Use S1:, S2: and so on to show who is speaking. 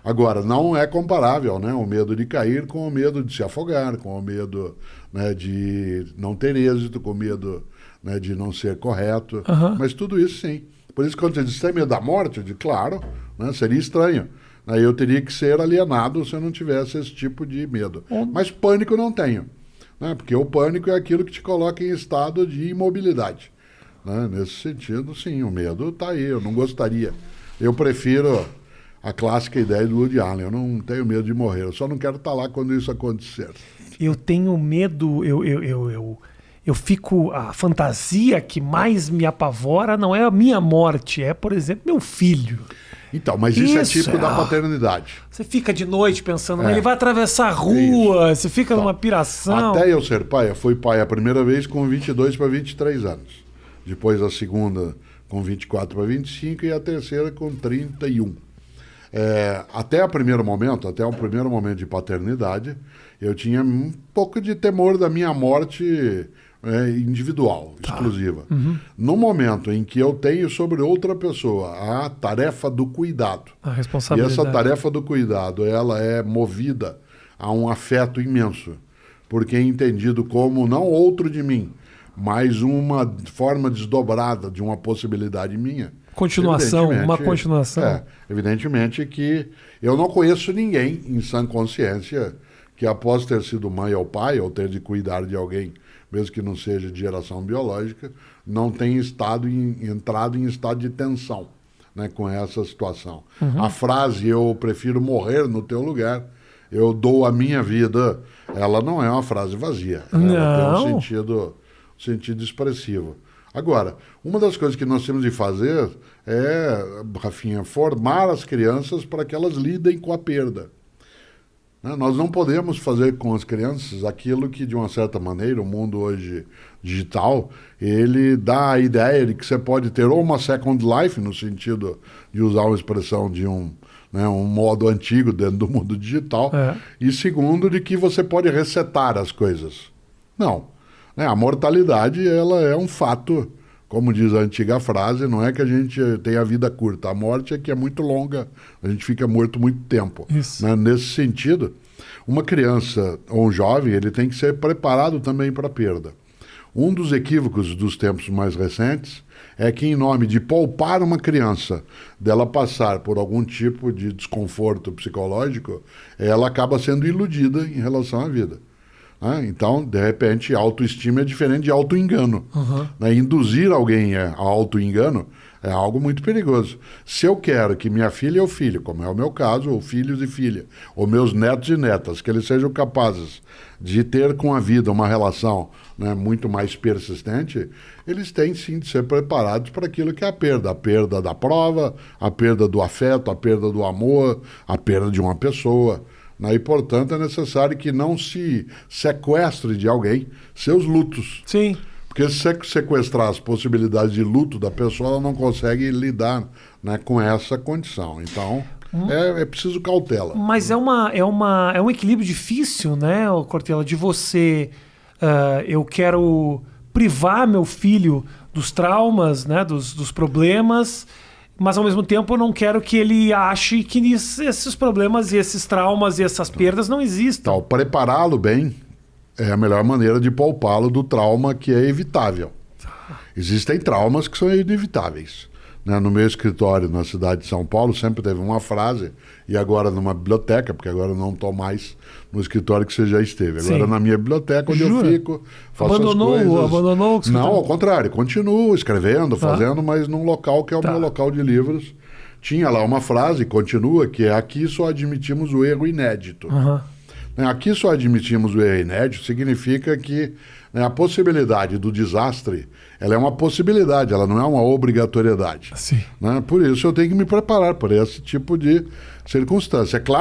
S1: Agora, não é comparável, né? O medo de cair com o medo de se afogar, com o medo, né, de não ter êxito, com o medo, né, de não ser correto.
S2: Aham.
S1: Mas tudo isso sim. Por isso, quando você diz, tem medo da morte, eu digo, claro, né, seria estranho. Aí eu teria que ser alienado se eu não tivesse esse tipo de medo. Mas pânico não tenho, né? Porque o pânico é aquilo que te coloca em estado de imobilidade. Né? Nesse sentido, sim, o medo está aí, eu não gostaria. Eu prefiro a clássica ideia do Woody Allen, eu não tenho medo de morrer, eu só não quero estar lá quando isso acontecer.
S2: Eu tenho medo, eu fico. A fantasia que mais me apavora não é a minha morte, é, por exemplo, meu filho.
S1: Então, mas isso é típico da paternidade.
S2: Você fica de noite pensando, ele vai atravessar a rua, você fica numa piração.
S1: Até eu ser pai, eu fui pai a primeira vez com 22 para 23 anos. Depois a segunda com 24 para 25 e a terceira com 31. Até o primeiro momento de paternidade, eu tinha um pouco de temor da minha morte individual, exclusiva. No momento em que eu tenho sobre outra pessoa a tarefa do cuidado,
S2: A
S1: e
S2: responsabilidade.
S1: essa tarefa do cuidado, ela é movida a um afeto imenso, porque é entendido como não outro de mim, mas uma forma desdobrada de uma possibilidade minha.
S2: Continuação, uma continuação.
S1: Evidentemente que eu não conheço ninguém em sã consciência que após ter sido mãe ou pai, ou ter de cuidar de alguém, mesmo que não seja de geração biológica, não tenha entrado em estado de tensão, né, com essa situação. A frase, eu prefiro morrer no teu lugar, eu dou a minha vida, ela não é uma frase vazia. Ela tem um sentido expressivo. Agora, uma das coisas que nós temos de fazer é, Rafinha, formar as crianças para que elas lidem com a perda. Nós não podemos fazer com as crianças aquilo que, de uma certa maneira, o mundo hoje digital, ele dá a ideia de que você pode ter ou uma second life, no sentido de usar uma expressão de um modo antigo dentro do mundo digital, e segundo, de que você pode resetar as coisas. Não. A mortalidade, ela é um fato, como diz a antiga frase, não é que a gente tem a vida curta, a morte é que é muito longa, a gente fica morto muito tempo. Né? Nesse sentido, uma criança ou um jovem, ele tem que ser preparado também para a perda. Um dos equívocos dos tempos mais recentes é que, em nome de poupar uma criança dela passar por algum tipo de desconforto psicológico, ela acaba sendo iludida em relação à vida. Então, de repente, autoestima é diferente de autoengano. Induzir alguém a autoengano é algo muito perigoso. Se eu quero que minha filha ou filho, como é o meu caso, ou filhos e filha, ou meus netos e netas, que eles sejam capazes de ter com a vida uma relação, né, muito mais persistente, eles têm sim de ser preparados para aquilo que é a perda da prova, a perda do afeto, a perda do amor, a perda de uma pessoa. E, portanto, é necessário que não se sequestre de alguém seus lutos.
S2: Sim.
S1: Porque se sequestrar as possibilidades de luto da pessoa, ela não consegue lidar, né, com essa condição. Então, é preciso cautela.
S2: Mas é um equilíbrio difícil, né, Cortella, de você... eu quero privar meu filho dos traumas, né, dos problemas... Mas, ao mesmo tempo, eu não quero que ele ache que esses problemas e esses traumas e essas perdas não existem.
S1: Então, prepará-lo bem é a melhor maneira de poupá-lo do trauma que é evitável. Existem traumas que são inevitáveis. No meu escritório, na cidade de São Paulo, sempre teve uma frase, e agora numa biblioteca, porque agora eu não estou mais no escritório que você já esteve. Agora na minha biblioteca, onde eu fico, faço as coisas...
S2: Abandonou o escritório?
S1: Não, ao contrário, continuo escrevendo, fazendo, mas num local que é o meu local de livros. Tinha lá uma frase, continua, que é: aqui só admitimos o erro inédito. Aqui só admitimos o erro inédito significa que, né, a possibilidade do desastre, ela é uma possibilidade, ela não é uma obrigatoriedade. Né? Por isso eu tenho que me preparar para esse tipo de circunstância. É claro